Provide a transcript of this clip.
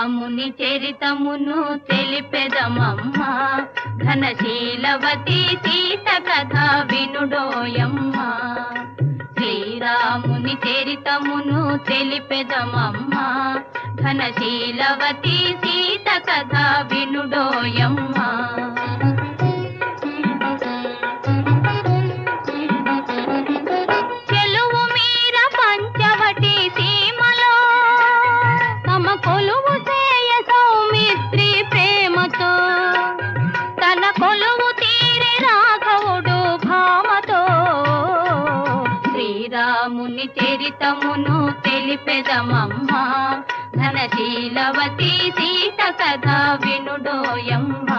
శ్రీరాముని చరితమును తెలిపెదమమ్మ, ఘనశీలవతి సీత కథ వినుడోయమ్మ. శ్రీరాముని చరితమును తెలిపెదమమ్మ, ఘనశీలవతి సీత కథ వినుడోయమ్మ. చెలువు మీర పంచవటి సీమలో తమ కొలువు చేయ సౌమిత్రి ప్రేమతో, తన కొలువు తీరి రాఘవుడు భామతో. శ్రీరాముని చరితమును తెలిపెదమమ్మ, ఘనశీలవతి సీత కథ వినుడోయమ్మ.